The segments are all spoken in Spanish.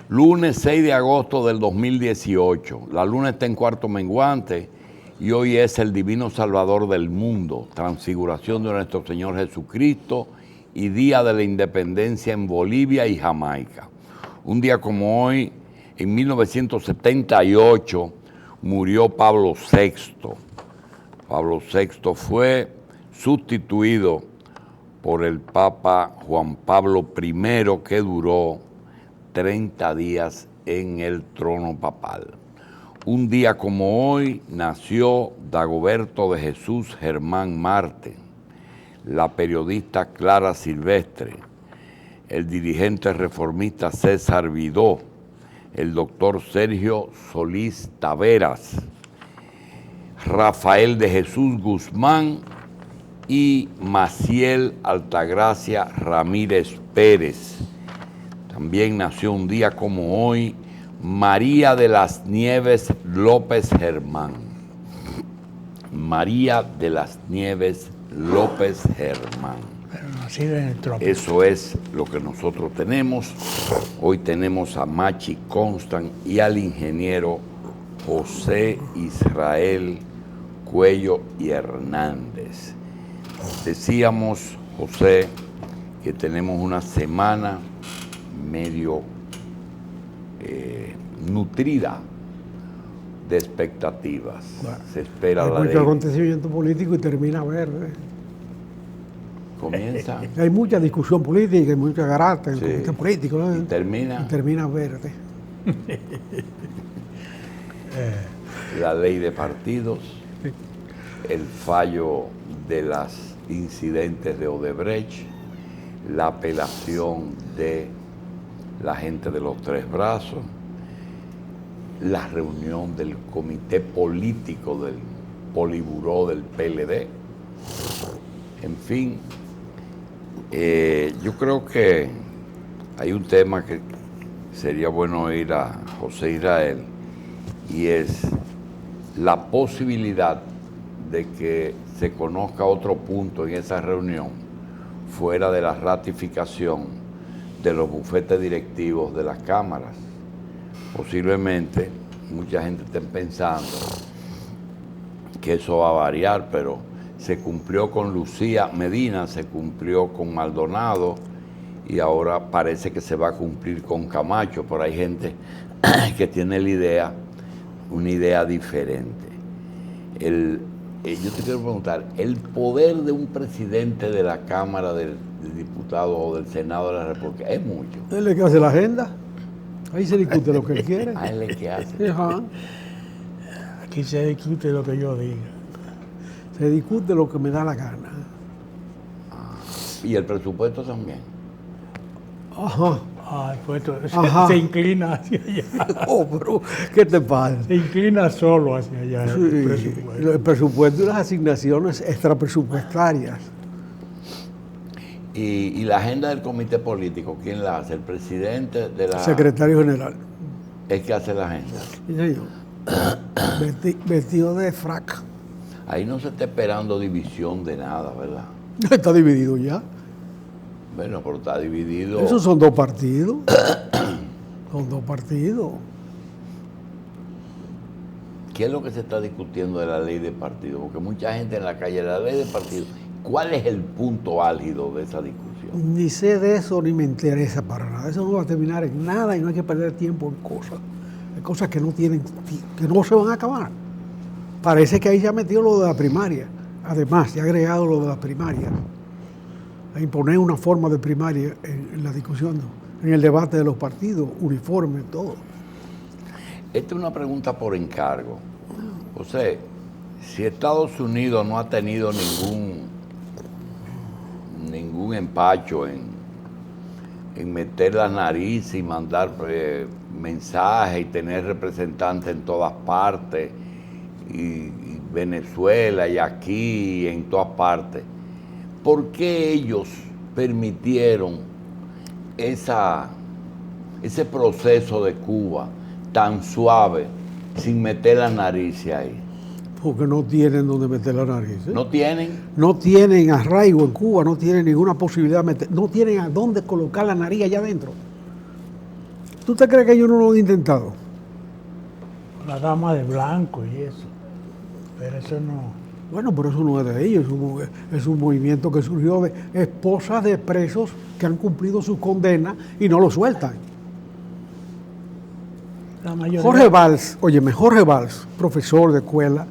Lunes 6 de agosto del 2018. La luna está en cuarto menguante y hoy es el divino Salvador del mundo, transfiguración de nuestro Señor Jesucristo y Día de la Independencia en Bolivia y Jamaica. Un día como hoy, en 1978, murió Pablo VI. Pablo VI fue sustituido por el Papa Juan Pablo I, que duró 30 días en el trono papal. Un día como hoy nació Dagoberto de Jesús Germán Marte, la periodista Clara Silvestre, el dirigente reformista César Vidó, el doctor Sergio Solís Taveras, Rafael de Jesús Guzmán y Maciel Altagracia Ramírez Pérez. También nació un día como hoy María de las Nieves López Germán. María de las Nieves López Germán. Pero nacida en el trópico. Eso es lo que nosotros tenemos. Hoy tenemos a Machi Constant y al ingeniero José Israel Cuello y Hernández. Decíamos, José, que tenemos una semana medio nutrida de expectativas. Bueno, se espera hay la mucho ley. acontecimiento político y termina verde. Comienza Hay mucha discusión política, hay mucha garata en el Sí. comité político, ¿no? y termina Y termina verde. la ley de partidos, Sí. el fallo de los incidentes de Odebrecht, la apelación de la gente de los Tres Brazos, la reunión del comité político del Poliburó del PLD. En fin, yo creo que hay un tema que sería bueno oír a José Israel, y es la posibilidad de que se conozca otro punto en esa reunión fuera de la ratificación de los bufetes directivos de las cámaras. Posiblemente mucha gente esté pensando que eso va a variar, pero se cumplió con Lucía Medina, se cumplió con Maldonado y ahora parece que se va a cumplir con Camacho, pero hay gente que tiene una idea diferente. Yo te quiero preguntar, el poder de un presidente de la Cámara de Diputados o del Senado de la República es mucho. Él es el que hace la agenda. Ahí se discute lo que él quiere. A él es que hace. Ajá. Aquí se discute lo que yo diga. Se discute lo que me da la gana. Y el presupuesto también. Ajá. Ah, pues Ajá. se inclina hacia allá. Oh, pero, ¿qué te pasa? Se inclina solo hacia allá el Sí, presupuesto. el presupuesto y las asignaciones extrapresupuestarias. Y la agenda del comité político, ¿quién la hace? El presidente de la... Secretario general. Es que hace la agenda. Sí, señor. Vestido de frac. Ahí no se está esperando división de nada, ¿verdad? Está dividido ya. Bueno, pero está dividido. Esos son dos partidos. Son dos partidos. ¿Qué es lo que se está discutiendo de la ley de partido? Porque mucha gente en la calle, la ley de partido, ¿cuál es el punto álgido de esa discusión? Ni sé de eso ni me interesa para nada. Eso no va a terminar en nada y no hay que perder tiempo en cosas. Hay cosas que no tienen, que no se van a acabar. Parece que ahí ya metió lo de la primaria. Además, ya ha agregado lo de la primaria. A imponer una forma de primaria en la discusión, en el debate de los partidos, uniforme, todo. Esta es una pregunta por encargo. José, si Estados Unidos no ha tenido ningún empacho en meter la nariz y mandar mensajes y tener representantes en todas partes, y Venezuela y aquí y en todas partes, ¿por qué ellos permitieron ese proceso de Cuba tan suave sin meter la nariz ahí? Porque no tienen donde meter la nariz. ¿eh? ¿No tienen? No tienen arraigo en Cuba, no tienen ninguna posibilidad de meter, no tienen a dónde colocar la nariz allá adentro. ¿Tú te crees que ellos no lo han intentado? La dama de blanco y eso. Pero eso no. Bueno, pero eso no es de ellos, es un movimiento que surgió de esposas de presos que han cumplido sus condenas y no lo sueltan. La mayoría. Jorge Valls, profesor de escuela,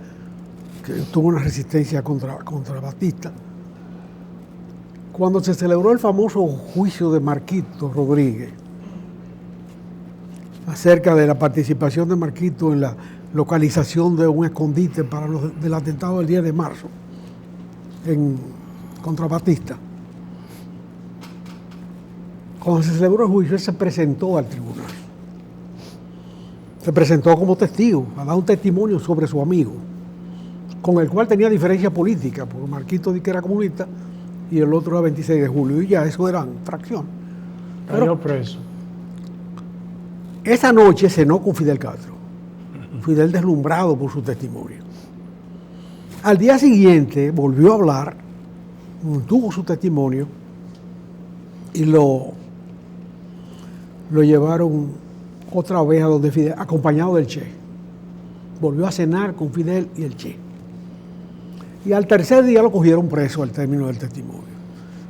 que tuvo una resistencia contra Batista. Cuando se celebró el famoso juicio de Marquito Rodríguez, acerca de la participación de Marquito en la localización de un escondite para del atentado del 10 de marzo contra Batista. Cuando se celebró el juicio, él se presentó al tribunal. Se presentó como testigo, a dar un testimonio sobre su amigo, con el cual tenía diferencia política, porque Marquito dijo que era comunista y el otro era 26 de julio, y ya eso era fracción. Cayó preso. Esa noche cenó con Fidel Castro. Fidel deslumbrado por su testimonio. Al día siguiente volvió a hablar, tuvo su testimonio y lo llevaron otra vez a donde Fidel, acompañado del Che. Volvió a cenar con Fidel y el Che. Y al tercer día lo cogieron preso al término del testimonio.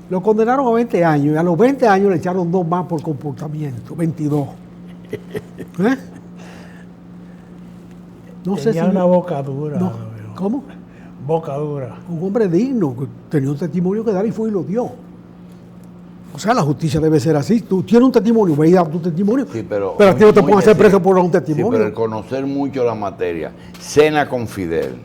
Lo condenaron a 20 años y a los 20 años le echaron 2 más por comportamiento, 22. ¿Eh? No sé si una boca dura. No. ¿Cómo? Boca dura. Un hombre digno, que tenía un testimonio que dar y fue y lo dio. O sea, la justicia debe ser así. Tú tienes un testimonio, ve y da tu testimonio. Sí, pero a ti no te muy pueden hacer así. preso por un testimonio. Sí, pero el conocer mucho la materia, cena con Fidel,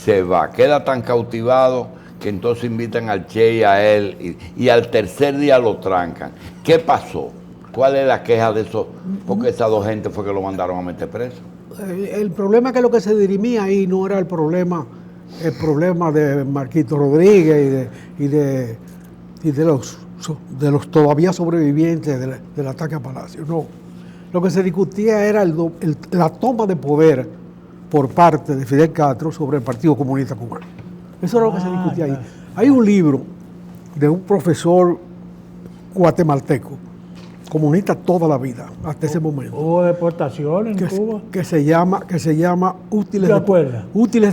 se va, queda tan cautivado que entonces invitan al Che y a él y al tercer día lo trancan. ¿Qué pasó? ¿Cuál es la queja de eso? Porque esas dos gentes fue que lo mandaron a meter preso. El problema es que lo que se dirimía ahí no era el problema de Marquito Rodríguez y de los todavía sobrevivientes del ataque a Palacio. No. Lo que se discutía era la toma de poder por parte de Fidel Castro sobre el Partido Comunista Cubano. Eso era lo que se discutía ahí. Hay un libro de un profesor guatemalteco, comunista toda la vida, hasta ese momento. ¿Hubo deportaciones en Cuba? Que se llama Útiles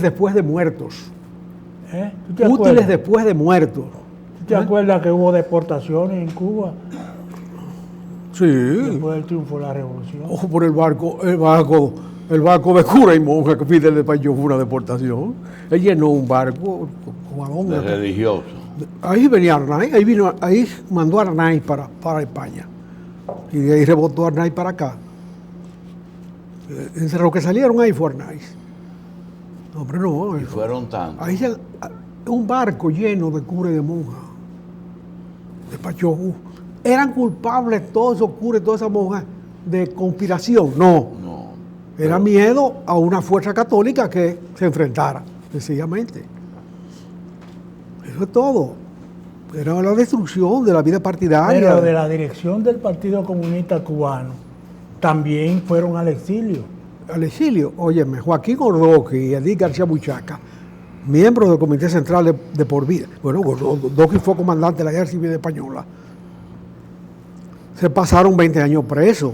después de muertos. ¿Tú te Útiles acuerdas? después de muertos. ¿Tú te acuerdas que hubo deportaciones en Cuba Sí. después del triunfo de la revolución? Ojo por el barco de cura y monja que Fidel despachó fue una deportación. Él llenó un barco De religioso. Ahí venía Arnaiz, ahí mandó a Arnaiz para España. Y de ahí rebotó Arnaiz para acá. Entre los que salieron ahí fue Arnaiz. No, hombre, no. Y fueron tantos. Ahí un barco lleno de curas y de monjas. Despachó. ¿Eran culpables todos esos curas y todas esas monjas de conspiración? No. Era miedo a una fuerza católica que se enfrentara, sencillamente. Eso es todo. Era la destrucción de la vida partidaria. Pero de la dirección del Partido Comunista Cubano también fueron al exilio. Al exilio, óyeme, Joaquín Gordoqui y Edith García Buchaca, miembros del Comité Central de por vida. Bueno, Gordoqui fue comandante de la Guerra Civil Española. Se pasaron 20 años presos.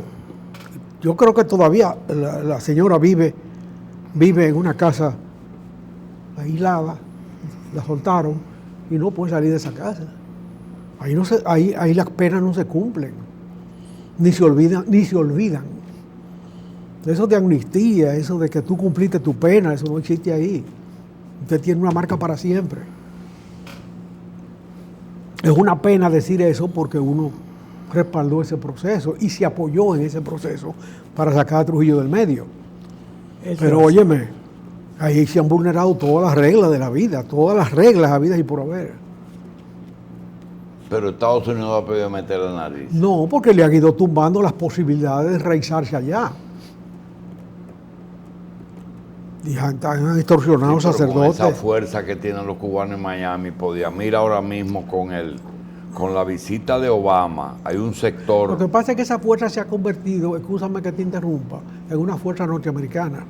Yo creo que todavía la señora vive en una casa aislada, la soltaron y no puede salir de esa casa. Ahí las penas no se cumplen, ni se olvidan. Eso de amnistía, eso de que tú cumpliste tu pena, eso no existe ahí. Usted tiene una marca para siempre. Es una pena decir eso porque uno respaldó ese proceso y se apoyó en ese proceso para sacar a Trujillo del medio. Pero óyeme, ahí se han vulnerado todas las reglas de la vida, todas las reglas habidas y por haber. Pero Estados Unidos ha podido meter la nariz. No, porque le han ido tumbando las posibilidades de enraizarse allá. Y han extorsionado Sí, pero sacerdotes. con esa fuerza que tienen los cubanos en Miami, mira ahora mismo con la visita de Obama, hay un sector. Lo que pasa es que esa fuerza se ha convertido, excúsame que te interrumpa, en una fuerza norteamericana.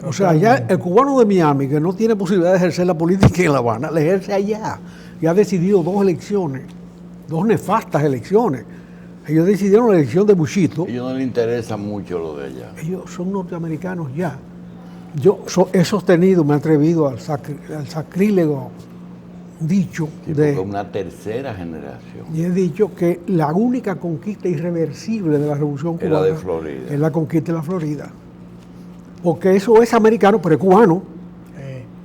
O sea, allá el cubano de Miami, que no tiene posibilidad de ejercer la política en La Habana, la ejerce allá. Y ha decidido 2 elecciones, 2 nefastas elecciones. Ellos decidieron la elección de Bushito. A ellos no les interesa mucho lo de allá. Ellos son norteamericanos ya. Yo he sostenido, me he atrevido al sacrílego dicho Sí, porque es una tercera generación. y he dicho que la única conquista irreversible de la Revolución Era Cubana de Florida. es la conquista de la Florida. Porque eso es americano, pero es cubano.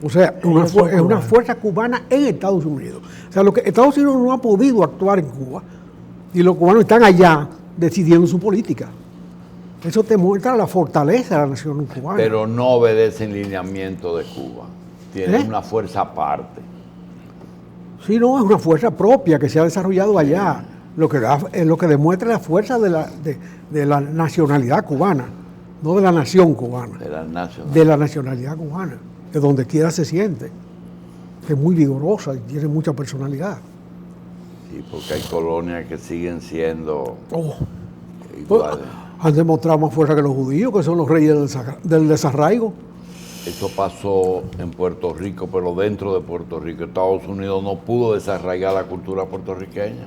O sea, ellos son es una cubanos. fuerza cubana en Estados Unidos. O sea, lo que Estados Unidos no ha podido actuar en Cuba y los cubanos están allá decidiendo su política. Eso te muestra la fortaleza de la nación cubana. Pero no obedecen lineamiento de Cuba. Tienen ¿Eh? una fuerza aparte. Sí, no, es una fuerza propia que se ha desarrollado allá. Lo que demuestra la fuerza de la nacionalidad cubana, no de la nación cubana, De la nacional. de la nacionalidad cubana, de donde quiera se siente, que es muy vigorosa y tiene mucha personalidad. Sí, porque hay colonias que siguen siendo Oh, iguales. han demostrado más fuerza que los judíos, que son los reyes del desarraigo. Eso pasó en Puerto Rico, pero dentro de Puerto Rico. Estados Unidos no pudo desarraigar la cultura puertorriqueña.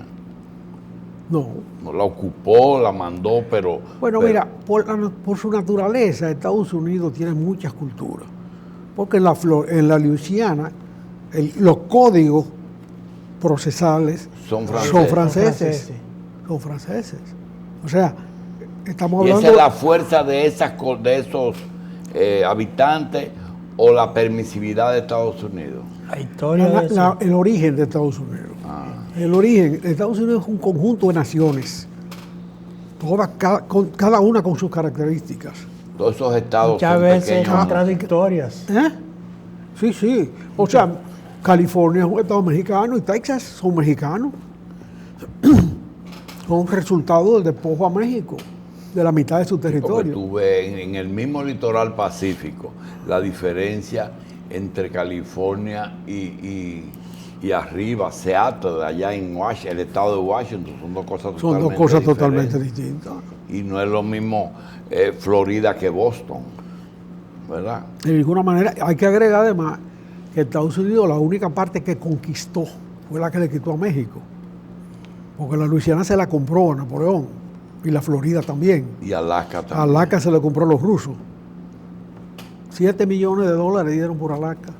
No. No la ocupó, la mandó, pero... Bueno, pero- mira, por su naturaleza, Estados Unidos tiene muchas culturas. Porque en la Luisiana, los códigos procesales Son son franceses. franceses. Son franceses. O sea, estamos Y esa hablando... es la fuerza de esos habitantes o la permisividad de Estados Unidos. La historia de eso. el origen de Estados Unidos. Ah, El origen de Estados Unidos es un conjunto de naciones, cada una con sus características. todos esos estados Muchas son veces pequeños. contradictorias. ¿Eh? Sí, sí. O sea, California es un estado mexicano y Texas son mexicanos. Son resultado del despojo a México, de la mitad de su Porque territorio. tú ves en el mismo litoral pacífico la diferencia entre California y arriba, Seattle, allá en Washington, el estado de Washington, son dos cosas Son totalmente dos cosas diferentes. totalmente distintas. Y no es lo mismo Florida que Boston, ¿verdad? De ninguna manera, hay que agregar además que Estados Unidos la única parte que conquistó fue la que le quitó a México. Porque la Luisiana se la compró a Napoleón y la Florida también. Y Alaska A también. Alaska se le compró a los rusos. 7 millones de dólares dieron por Alaska.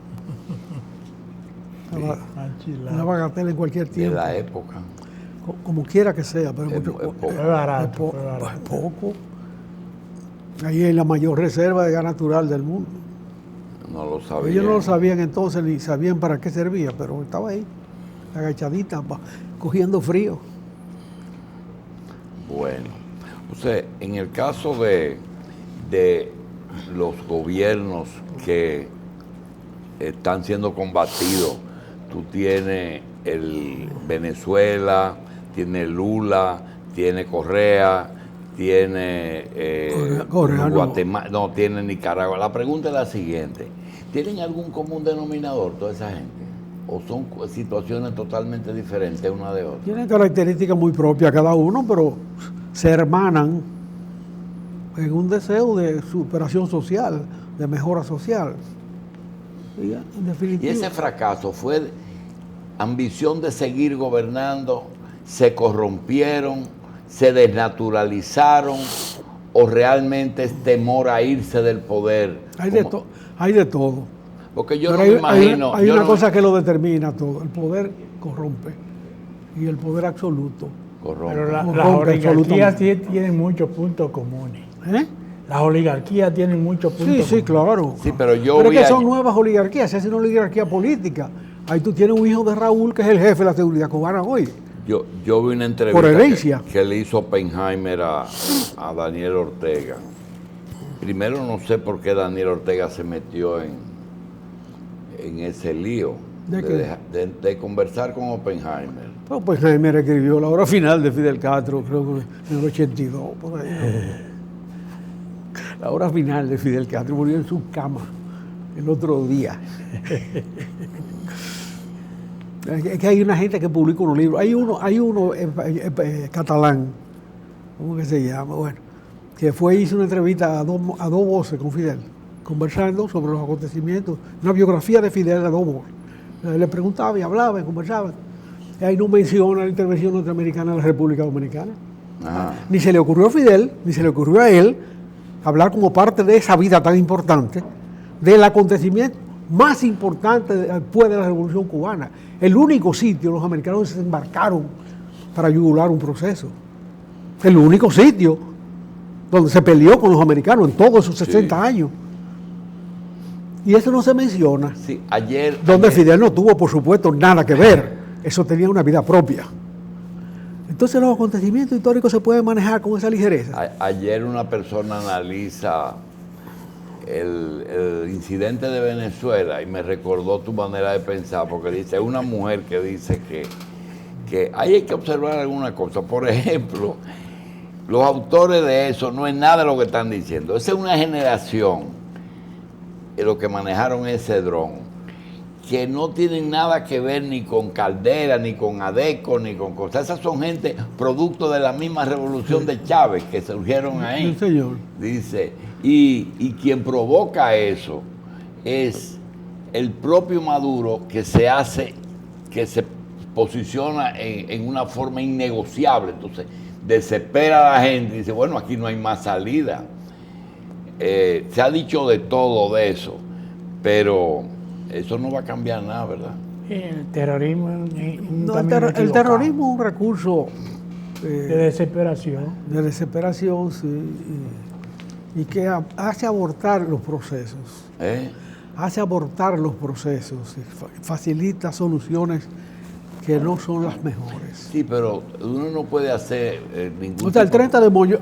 Una bagatela en cualquier De tiempo. la época. Como quiera que sea, pero Es mucho- poco. Es barato, es es barato. es poco. Ahí es la mayor reserva de gas natural del mundo. No lo sabía. Ellos no lo sabían entonces ni sabían para qué servía, pero estaba ahí, agachadita, cogiendo frío. Bueno, o sea, en el caso de los gobiernos que están siendo combatidos, tú tienes el Venezuela, tienes Lula, tienes Correa, tienes Correa no. Guatemala, no, tienes Nicaragua. La pregunta es la siguiente: ¿tienen algún común denominador toda esa gente? ¿O son situaciones totalmente diferentes una de otra? Tienen características muy propias cada uno, pero se hermanan en un deseo de superación social, de mejora social. Y en Y definitiva, ese fracaso fue ambición de seguir gobernando, se corrompieron, se desnaturalizaron o realmente es temor a irse del poder. hay Como- de todo. Porque yo Pero no me imagino. hay yo una no- cosa que lo determina todo. El poder corrompe. Y el poder absoluto. corrompe. Pero las Corrompe oligarquías absolutamente. sí tienen muchos puntos comunes. ¿Eh? Las oligarquías tienen muchos puntos Sí, sí, comunes. claro. Sí, pero yo Pero vi es que son allí- nuevas oligarquías, se hace una oligarquía política. Ahí tú tienes un hijo de Raúl que es el jefe de la seguridad cubana hoy. Yo vi una entrevista Por herencia. que le hizo Oppenheimer a Daniel Ortega. Primero no sé por qué Daniel Ortega se metió en ese lío ¿De qué? de conversar con Oppenheimer. Pues Jaime escribió la hora final de Fidel Castro, creo que en el 82, por ahí. La hora final de Fidel Castro murió en su cama el otro día. Es que hay una gente que publica unos libros. Hay uno catalán, ¿cómo que se llama? Bueno, que hizo una entrevista a dos voces con Fidel, conversando sobre los acontecimientos, una biografía de Fidel a dos voces. Le preguntaba y hablaba y conversaba. Y ahí no menciona la intervención norteamericana en la República Dominicana. Ajá. Ni se le ocurrió a Fidel, ni se le ocurrió a él hablar como parte de esa vida tan importante, del acontecimiento más importante después de la Revolución Cubana. El único sitio, los americanos se embarcaron para yugular un proceso. El único sitio donde se peleó con los americanos en todos esos 60 años. Y eso no se menciona. Sí, ayer... Donde Fidel no tuvo, por supuesto, nada que ver. Eso tenía una vida propia. Entonces los acontecimientos históricos se pueden manejar con esa ligereza. Ayer una persona analiza el incidente de Venezuela y me recordó tu manera de pensar, porque dice, una mujer que dice que ahí hay que observar alguna cosa. Por ejemplo, los autores de eso no es nada de lo que están diciendo. Esa es una generación de los que manejaron ese dron, que no tienen nada que ver ni con Caldera, ni con Adeco, ni con cosas. Esas son gente producto de la misma revolución de Chávez que surgieron ahí. Sí, señor. Dice, y quien provoca eso es el propio Maduro, que se posiciona en una forma innegociable. Entonces, desespera a la gente y dice, bueno, aquí no hay más salida. Se ha dicho de todo de eso, pero eso no va a cambiar nada, ¿verdad? El terrorismo es un No, camino el equivocado. terrorismo es un recurso De desesperación. de desesperación, sí, y que hace abortar los procesos. Hace abortar los procesos y facilita soluciones que no son las mejores. Sí, pero uno no puede hacer ningún... O sea, el 30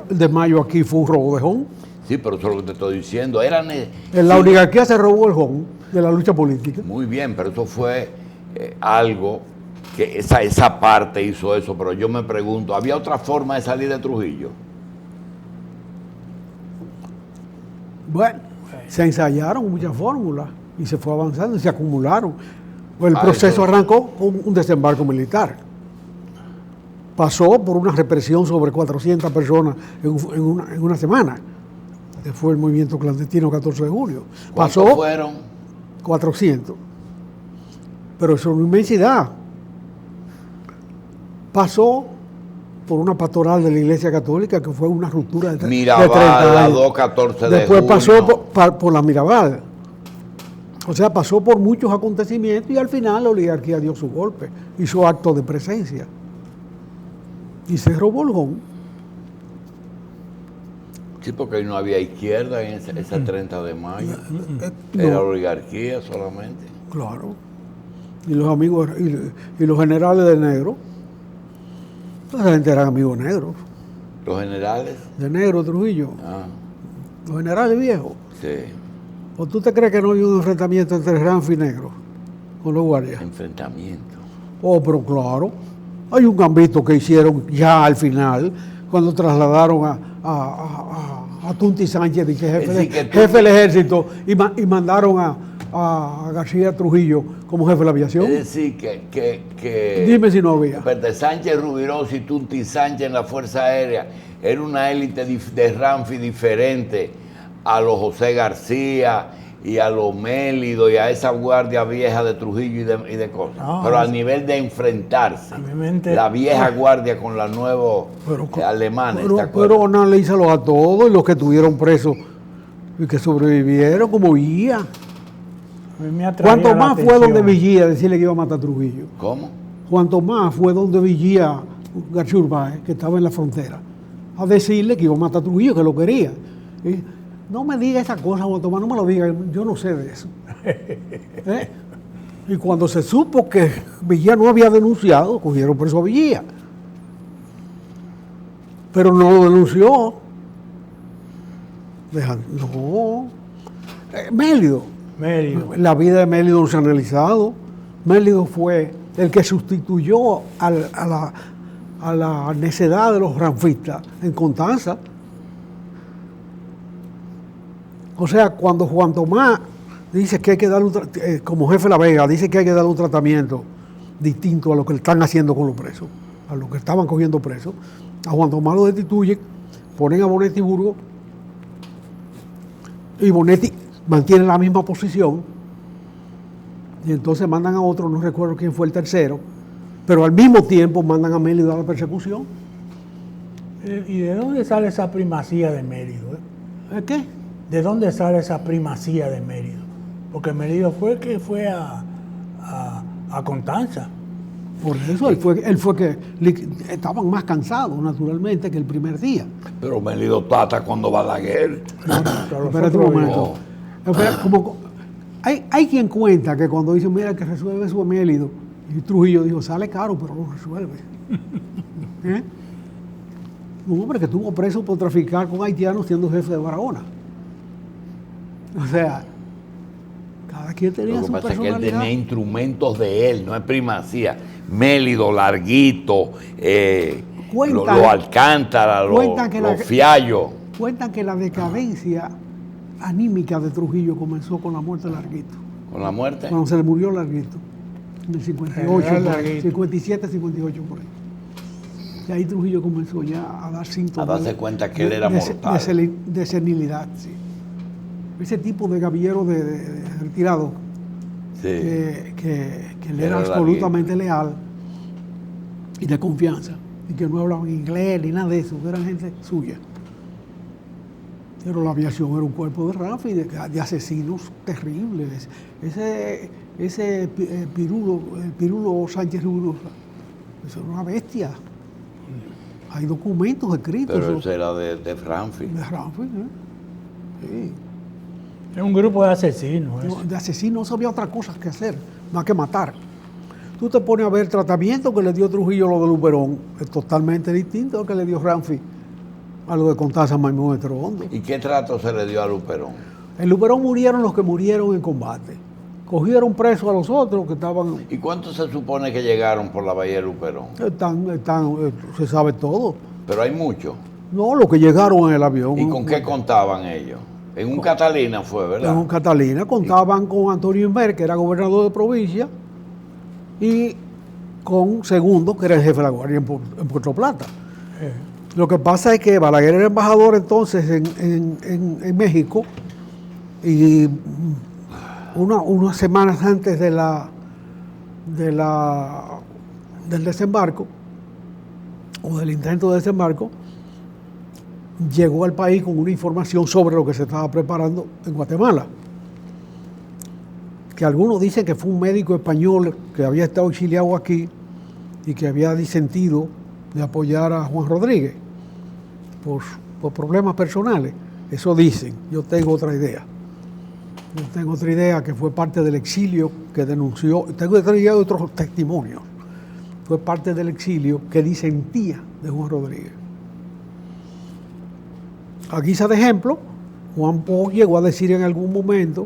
de mayo aquí fue un robo de jón. Sí, pero eso es lo que te estoy diciendo. En la oligarquía se robó el jón de la lucha política. Muy bien, pero eso fue algo que esa parte hizo eso. Pero yo me pregunto, ¿había otra forma de salir de Trujillo? Bueno, se ensayaron muchas fórmulas y se fue avanzando y se acumularon. Pues el proceso arrancó con un desembarco militar. Pasó por una represión sobre 400 personas en una semana. Que fue el movimiento clandestino 14 de julio. ¿Cuántos fueron? 400. Pero eso es una inmensidad. Pasó por una pastoral de la Iglesia Católica que fue una ruptura de 30 Mirabal, años. la 2, 14 de Después junio. pasó por la Mirabal. O sea, pasó por muchos acontecimientos y al final la oligarquía dio su golpe, hizo acto de presencia. Y se robó el jón. Sí, porque ahí no había izquierda en ese 30 de mayo. No. Era oligarquía solamente. Claro. Y los amigos, y los generales de negro, esa gente eran amigos negros. Los generales. De negro, Trujillo. Ah, Los generales viejos. sí. ¿O tú te crees que no hay un enfrentamiento entre Ranfi y negro con los guardias? Enfrentamiento. Oh, pero claro. Hay un gambito que hicieron ya al final, cuando trasladaron a Tunti Sánchez, jefe del ejército, y mandaron a García Trujillo como jefe de la aviación. Es decir, que Dime si no había. Perte Sánchez, Rubirosa y Tunti Sánchez en la Fuerza Aérea era una élite de Ramfi diferente a los José García y a los Mélido y a esa guardia vieja de Trujillo y de cosas. No, pero a nivel de enfrentarse, obviamente, la vieja guardia con la nueva alemanes, ¿te acuerdas? Pero analízalo a todos, y los que estuvieron presos y que sobrevivieron, como Villa. a mí me atraía Cuanto la más fue atención. donde Villía decirle que iba a matar a Trujillo. ¿Cómo? Cuanto más fue donde Villía García Urbáez, que estaba en la frontera, a decirle que iba a matar a Trujillo, que lo quería. Y, no me diga esa cosa, Juan Tomás, no me lo diga, yo no sé de eso. Y cuando se supo que Villía no había denunciado, cogieron preso a Villía. Pero no lo denunció. No. Mélido. La vida de Mélido no se ha analizado. Mélido fue el que sustituyó a la necedad de los ranfistas en Constanza. O sea, cuando Juan Tomás dice que hay que darle como jefe de la Vega, dice que hay que darle un tratamiento distinto a lo que le están haciendo con los presos, a los que estaban cogiendo presos, a Juan Tomás lo destituyen, ponen a Bonetti Burgos, y Bonetti mantiene la misma posición, y entonces mandan a otro, no recuerdo quién fue el tercero, pero al mismo tiempo mandan a Mélido a la persecución. ¿Y de dónde sale esa primacía de Mérido? ¿Es qué? ¿De dónde sale esa primacía de Mérido? Porque Mérido fue el que fue a Constanza. Por eso él fue que estaban más cansados, naturalmente, que el primer día. Pero Melido Tata cuando Balaguer. Espérate un momento. Espera, hay quien cuenta que cuando dice, mira, que resuelve su Mélido, y Trujillo dijo, sale caro, pero lo resuelve. ¿Eh? Un hombre que estuvo preso por traficar con haitianos siendo jefe de Barahona. O sea, cada quien tenía Lo que su pasa es que él personalidad. tenía instrumentos de él, no es primacía. Mélido, Larguito, los Alcántara, los Fiallos. Cuentan que la decadencia anímica de Trujillo comenzó con la muerte de Larguito. ¿Con la muerte? Cuando se le murió Larguito. En el 58, General por ahí, Larguito. 57, 58 por ahí. Y ahí Trujillo comenzó ya a dar síntomas. A darse cuenta que él era mortal. De senilidad, sí. Ese tipo de gavillero de retirado, Sí. que le Era era absolutamente leal y de confianza, y que no hablaban inglés ni nada de eso, que eran gente suya. Pero la aviación era un cuerpo de RAF y de asesinos terribles. Ese Pirulo Sánchez Rulo, eso era una bestia. Hay documentos escritos. Pero ese era de Franfi. De RAF, ¿eh? Sí. Es un grupo de asesinos. eso. De asesino no sabía otra cosa que hacer, más que matar. Tú te pones a ver el tratamiento que le dio Trujillo a lo de Luperón, es totalmente distinto al que le dio Ramfi a lo de Constanza Maimón de Trobondo. ¿Y qué trato se le dio a Luperón? En Luperón murieron los que murieron en combate. Cogieron presos a los otros que estaban. ¿Y cuántos se supone que llegaron por la bahía de Luperón? Se sabe todo. Pero hay muchos. No, los que llegaron en el avión. ¿Y con qué contaban ellos? En un Catalina fue, ¿verdad? En un Catalina contaban con Antonio Inver, que era gobernador de provincia, y con Segundo, que era el jefe de la guardia en Puerto Plata. Lo que pasa es que Balaguer era embajador entonces en México, y unas semanas antes del desembarco, o del intento de desembarco, llegó al país con una información sobre lo que se estaba preparando en Guatemala. Que algunos dicen que fue un médico español que había estado exiliado aquí y que había disentido de apoyar a Juan Rodríguez por problemas personales. Eso dicen. Yo tengo otra idea. Yo tengo otra idea que fue parte del exilio que denunció. Tengo otra idea de otros testimonios. Fue parte del exilio que disentía de Juan Rodríguez. A guisa de ejemplo, Juan Bosch llegó a decir en algún momento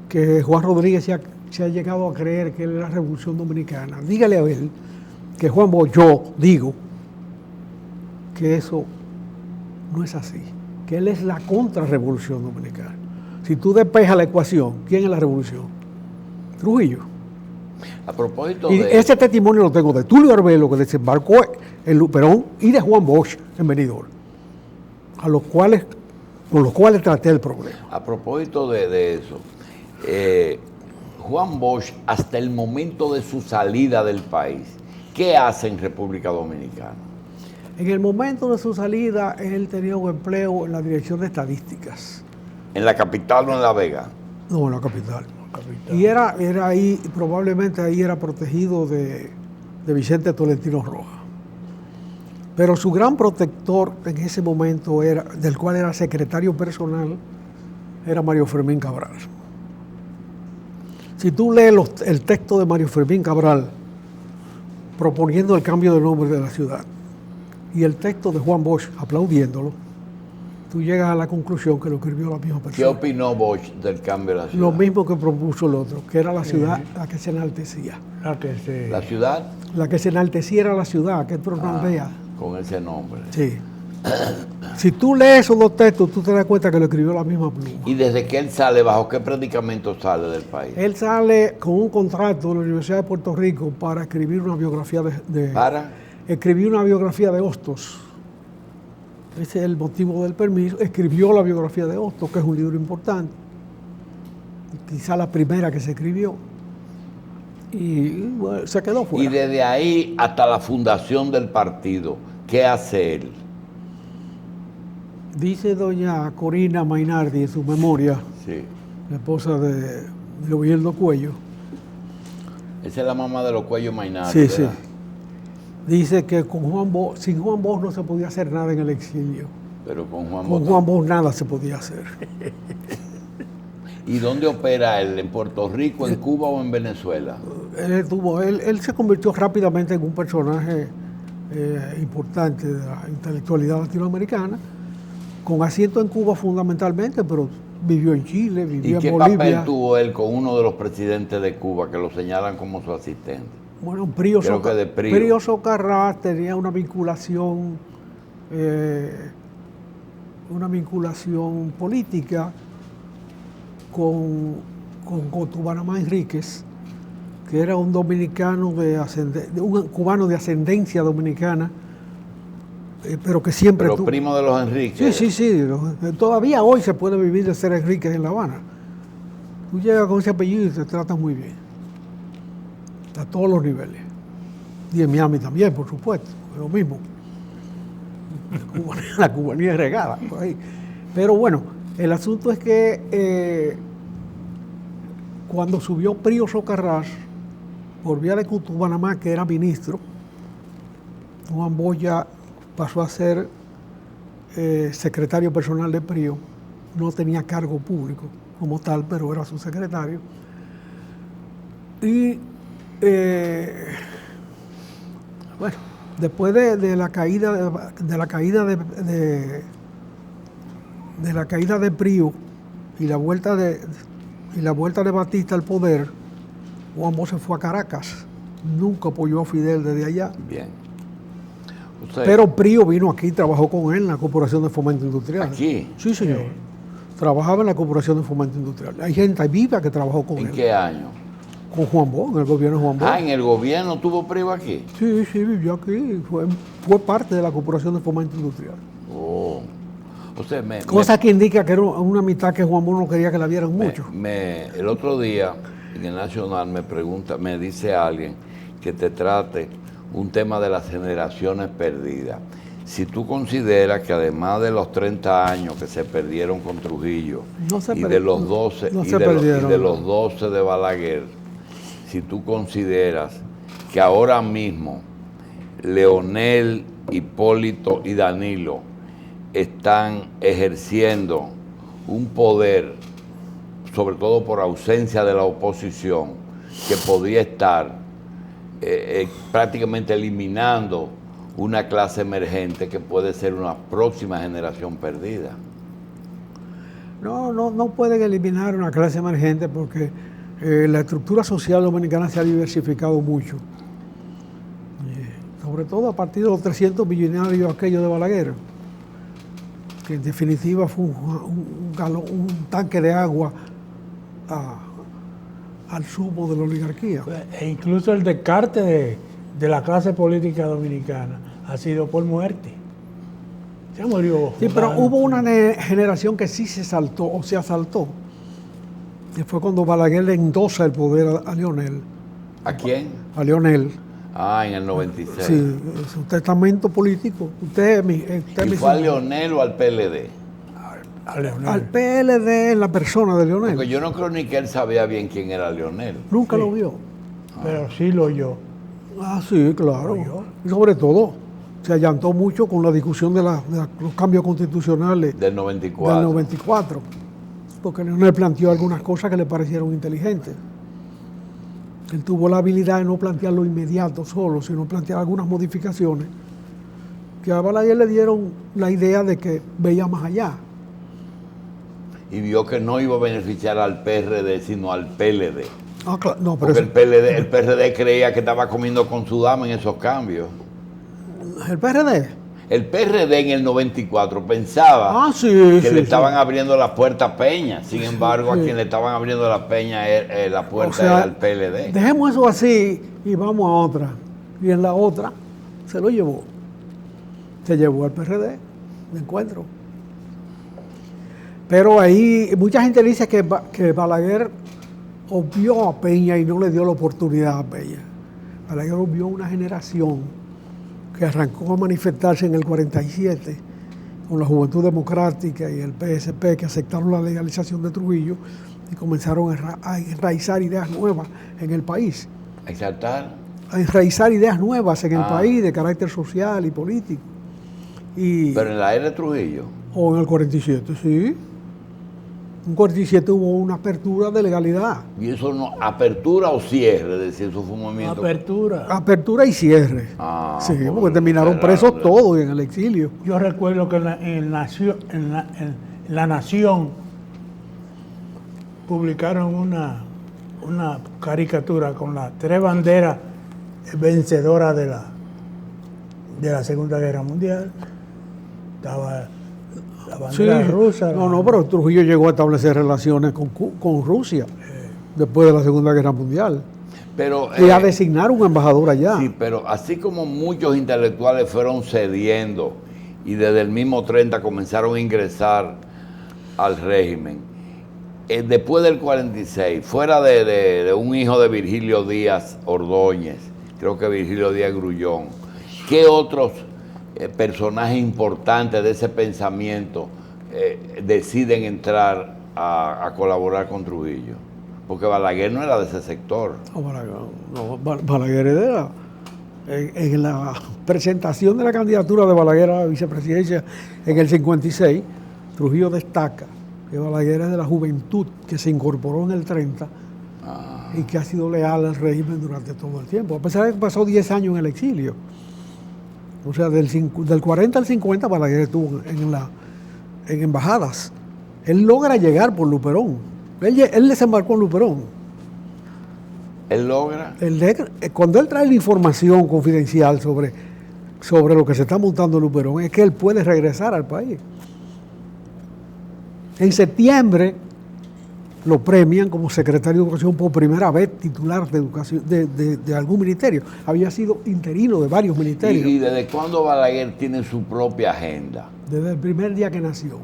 que Juan Rodríguez se ha llegado a creer que él era la Revolución Dominicana. Dígale a él que Juan Bosch, yo digo que eso no es así, que él es la contrarrevolución dominicana. Si tú despejas la ecuación, ¿quién es la revolución? Trujillo. A propósito Y de... ese testimonio lo tengo de Tulio Arbelo, que desembarcó en Luperón, y de Juan Bosch en Benidorm, con los cuales traté el problema. A propósito de eso, Juan Bosch, hasta el momento de su salida del país, ¿qué hace en República Dominicana? En el momento de su salida, él tenía un empleo en la Dirección de Estadísticas. ¿En la capital o en La Vega? No, en la capital. Y era ahí, probablemente ahí era protegido de Vicente Tolentino Rojas. Pero su gran protector en ese momento, del cual era secretario personal, era Mario Fermín Cabral. Si tú lees el texto de Mario Fermín Cabral proponiendo el cambio de nombre de la ciudad y el texto de Juan Bosch aplaudiéndolo, tú llegas a la conclusión que lo escribió la misma ¿Qué persona. opinó Bosch del cambio de la ciudad? Lo mismo que propuso el otro, que era la ciudad la que se enaltecía. ¿La ciudad? La que se enaltecía era la ciudad, que es una aldea. Con ese nombre. Sí. Si tú lees esos dos textos, tú te das cuenta que lo escribió la misma pluma. ¿Y desde que él sale, bajo qué predicamento sale del país? Él sale con un contrato de la Universidad de Puerto Rico para escribir una biografía escribir una biografía de Hostos. Ese es el motivo del permiso. Escribió la biografía de Hostos, que es un libro importante. Quizá la primera que se escribió. Y bueno, se quedó fuera. Y desde ahí hasta la fundación del partido, ¿Qué hace él? Dice doña Corina Mainardi en su memoria, Sí. la esposa de Leopoldo Cuello. Esa es la mamá de los Cuellos Mainardi. Sí, sí. ¿verdad? Dice que sin Juan Bosch no se podía hacer nada en el exilio. Pero con Juan Con Bosch. Juan Bosch nada se podía hacer. ¿Y dónde opera él? ¿En Puerto Rico, en Cuba o en Venezuela? Él se convirtió rápidamente en un personaje importante de la intelectualidad latinoamericana, con asiento en Cuba fundamentalmente, pero vivió en Chile, ¿Y vivió qué en Bolivia. papel tuvo él con uno de los presidentes de Cuba que lo señalan como su asistente? Bueno, Creo que de Prío. Prío Socarrás tenía una vinculación política con Cotubanamá Enríquez, que era un dominicano un cubano de ascendencia dominicana, pero que siempre Pero tuvo. primo de los Enríquez. Sí. Todavía hoy se puede vivir de ser Enríquez en La Habana. Tú llegas con ese apellido y te tratas muy bien. A todos los niveles. Y en Miami también, por supuesto. Es lo mismo. La cubanía es regada por ahí. Pero bueno, el asunto es que cuando subió Prío Socarrás, por vía de Cotubanamá, que era ministro, Juan Bosch ya pasó a ser secretario personal de Prío. No tenía cargo público como tal, pero era su secretario. Y bueno, después de la caída de Prío y la vuelta de Batista al poder, Juan Bosch se fue a Caracas. Nunca apoyó a Fidel desde allá. Bien. Usted, Pero Prío vino aquí y trabajó con él en la Corporación de Fomento Industrial. ¿aquí? Sí, señor. Trabajaba en la Corporación de Fomento Industrial. Hay gente viva que trabajó con ¿En él. qué año? Con Juan Bosch, en el gobierno de Juan Bosch. ¿En el gobierno tuvo Prío aquí? Sí, vivió aquí. Fue parte de la Corporación de Fomento Industrial. Oh. Usted Cosa que indica que era una amistad que Juan Bosch no quería que la vieran mucho. El otro día en el Nacional me dice alguien que te trate un tema de las generaciones perdidas. Si tú consideras que además de los 30 años que se perdieron con Trujillo y de los 12 de los 12 de Balaguer, si tú consideras que ahora mismo Leonel, Hipólito y Danilo están ejerciendo un poder, sobre todo por ausencia de la oposición, que podría estar prácticamente eliminando una clase emergente que puede ser una próxima generación perdida. No pueden eliminar una clase emergente porque la estructura social dominicana se ha diversificado mucho. Sobre todo a partir de los 300 millonarios aquellos de Balaguer, que en definitiva fue un tanque de agua al sumo de la oligarquía. E incluso el descarte de la clase política dominicana ha sido por muerte. Se murió. Sí, pero hubo una generación que sí se saltó o se asaltó. Que fue cuando Balaguer le endosa el poder a Leonel. ¿A quién? A Leonel. En el 96. Sí, su testamento político. ¿Y fue a Leonel o al PLD? Al PLD en la persona de Leonel. Porque yo no creo ni que él sabía bien quién era Leonel. Nunca lo vio. Pero sí lo oyó. Sí, claro. Y sobre todo, se allantó mucho con la discusión de los cambios constitucionales del 94. Porque Leonel planteó algunas cosas que le parecieron inteligentes. Él tuvo la habilidad de no plantearlo inmediato solo, sino plantear algunas modificaciones que a Balaguer le dieron la idea de que veía más allá. Y vio que no iba a beneficiar al PRD, sino al PLD. Claro. No, pero porque el PRD creía que estaba comiendo con su dama en esos cambios. ¿El PRD? El PRD en el 94 pensaba que le estaban abriendo la puerta a Peña. Sin embargo, a quien le estaban abriendo la puerta era el PLD. Dejemos eso así y vamos a otra. Y en la otra se lo llevó. Se llevó al PRD de encuentro. Pero ahí mucha gente dice que Balaguer obvió a Peña y no le dio la oportunidad a Peña. Balaguer obvió una generación que arrancó a manifestarse en el 47 con la Juventud Democrática y el PSP, que aceptaron la legalización de Trujillo y comenzaron a enraizar ideas nuevas en el país. ¿Exaltar? A enraizar ideas nuevas en el país de carácter social y político. Pero en la era de Trujillo. O en el 47, sí. En 47 hubo una apertura de legalidad. ¿Y eso no, apertura o cierre? Es decir, eso fue un movimiento. Apertura. Apertura y cierre. Sí, porque terminaron presos todos en el exilio. Yo recuerdo que en La Nación publicaron una caricatura con las 3 banderas vencedoras de la Segunda Guerra Mundial. Estaba la bandera rusa. No, pero Trujillo llegó a establecer relaciones con Rusia después de la Segunda Guerra Mundial. Pero, y a designar un embajador allá. Sí, pero así como muchos intelectuales fueron cediendo y desde el mismo 30 comenzaron a ingresar al régimen, después del 46, fuera de un hijo de Virgilio Díaz Ordóñez, creo que Virgilio Díaz Grullón, ¿qué otros personajes importantes de ese pensamiento deciden entrar a colaborar con Trujillo? Porque Balaguer no era de ese sector. Balaguer era. En la presentación de la candidatura de Balaguer a la vicepresidencia en el 56, Trujillo destaca que Balaguer es de la juventud que se incorporó en el 30 y que ha sido leal al régimen durante todo el tiempo, a pesar de que pasó 10 años en el exilio. O sea, del 40 al 50 Balaguer estuvo en embajadas. Él logra llegar por Luperón. Él desembarcó en Luperón. ¿Él logra? Cuando él trae la información confidencial sobre lo que se está montando en Luperón, es que él puede regresar al país. En septiembre lo premian como secretario de Educación por primera vez, titular de educación de algún ministerio. Había sido interino de varios ministerios. ¿Y desde cuándo Balaguer tiene su propia agenda? Desde el primer día que nació.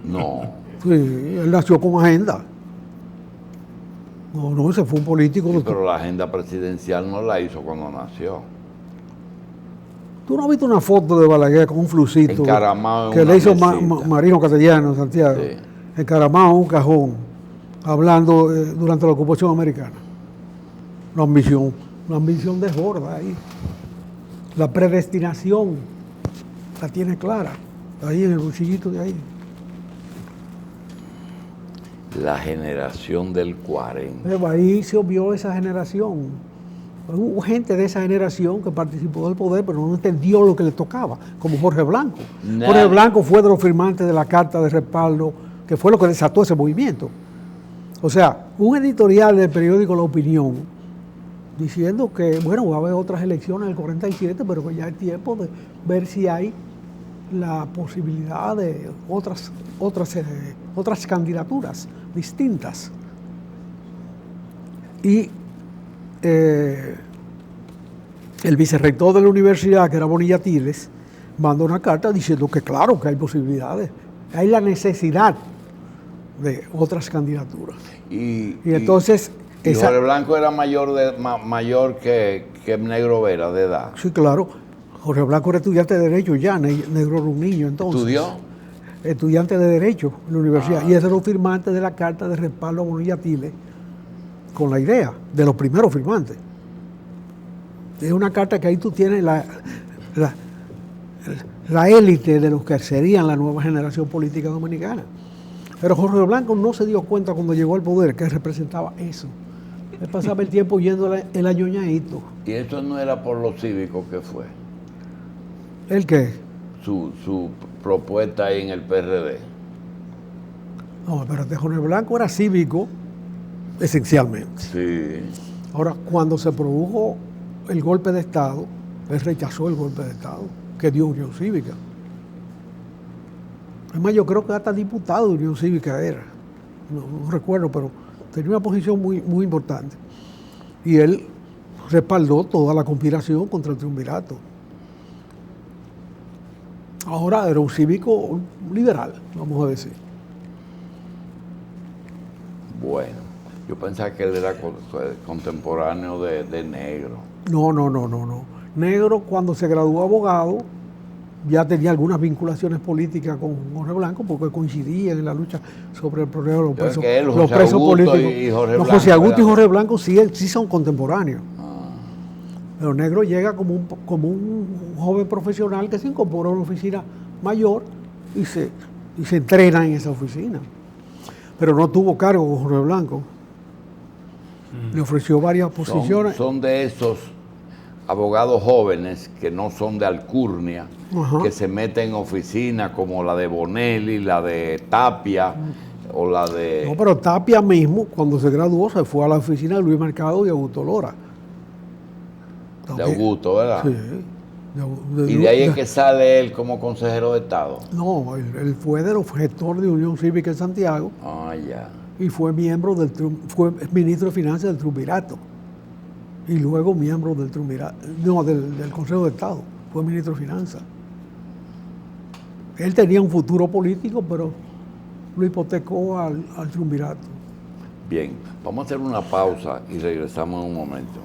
No. Sí, él nació con agenda. No, ese fue un político. Sí, pero la agenda presidencial no la hizo cuando nació. ¿Tú no has visto una foto de Balaguer con un flucito encaramado que le hizo Marino Castellano en Santiago? Sí. Encaramado en un cajón, hablando durante la ocupación americana. La ambición desborda ahí. La predestinación la tiene clara, ahí en el bolsillito de ahí. La generación del 40. Pero ahí se obvió esa generación. Hubo gente de esa generación que participó del poder, pero no entendió lo que le tocaba, como Jorge Blanco. Jorge Blanco fue de los firmantes de la carta de respaldo, que fue lo que desató ese movimiento. O sea, un editorial del periódico La Opinión, diciendo que, bueno, va a haber otras elecciones en el 47, pero que ya es tiempo de ver si hay la posibilidad de otras candidaturas distintas. Y el vicerrector de la universidad, que era Bonilla Tiles, mandó una carta diciendo que claro que hay posibilidades, hay la necesidad de otras candidaturas. Y entonces... Jorge Blanco era mayor que Negro Vera de edad. Sí, claro. Jorge Blanco era estudiante de Derecho ya, Negro era un niño entonces. ¿Estudió? Estudiante de Derecho en la universidad. Y es de los firmantes de la carta de respaldo a Bonilla Tiles, con la idea, de los primeros firmantes. Es una carta que ahí tú tienes la élite de los que serían la nueva generación política dominicana. Pero Jorge Blanco no se dio cuenta cuando llegó al poder que representaba eso. Él pasaba el tiempo yendo el añoñadito. ¿Y eso no era por los cívicos que fue? ¿El qué? Su propuesta ahí en el PRD. No, espérate, Jorge Blanco era cívico esencialmente. Sí. Ahora, cuando se produjo el golpe de Estado, él rechazó el golpe de Estado que dio Unión Cívica. Además, yo creo que hasta diputado de Unión Cívica era. No recuerdo, pero tenía una posición muy, muy importante. Y él respaldó toda la conspiración contra el triunvirato. Ahora era un cívico liberal, vamos a decir. Bueno, yo pensaba que él era contemporáneo de Negro. No. Negro, cuando se graduó abogado, ya tenía algunas vinculaciones políticas con Jorge Blanco porque coincidían en la lucha sobre el problema de los Yo creo presos, que él, los José presos Augusto políticos. y Jorge Los Blanco, José Augusto y ¿verdad? Jorge Blanco sí son contemporáneos. Pero Negro llega como un joven profesional que se incorpora a una oficina mayor y se entrena en esa oficina. Pero no tuvo cargo con Jorge Blanco. Le ofreció varias posiciones. Son de esos abogados jóvenes que no son de alcurnia, Ajá. que se meten en oficinas como la de Bonelli, la de Tapia o la de... No, pero Tapia mismo, cuando se graduó, se fue a la oficina de Luis Mercado y Augusto Lora. de Augusto, ¿verdad? Sí. Y de ahí es que sale él como consejero de Estado. No, él fue gestor de Unión Cívica en Santiago Ah, ya. y fue miembro fue ministro de Finanzas del Triunvirato. Y luego miembro del Triunvirato, no, del Consejo de Estado. Fue ministro de Finanzas. Él tenía un futuro político, pero lo hipotecó al Triunvirato. Bien, vamos a hacer una pausa y regresamos en un momento.